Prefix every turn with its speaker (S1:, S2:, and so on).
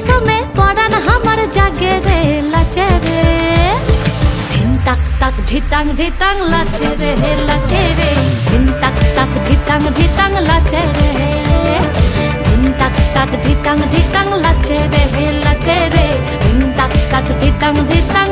S1: সমে পরান আমার জাগে রে লাচে রে। ধিন তাক তাক ধিতাং ধিতাং লাচে রে লাচে রে। ধিন তাক তাক ধিতাং ধিতাং লাচে রে। ধিন তাক তাক ধিতাং ধিতাং লাচে রে লাচে রে। ধিন তাক তাক ধিতাং ধিতাং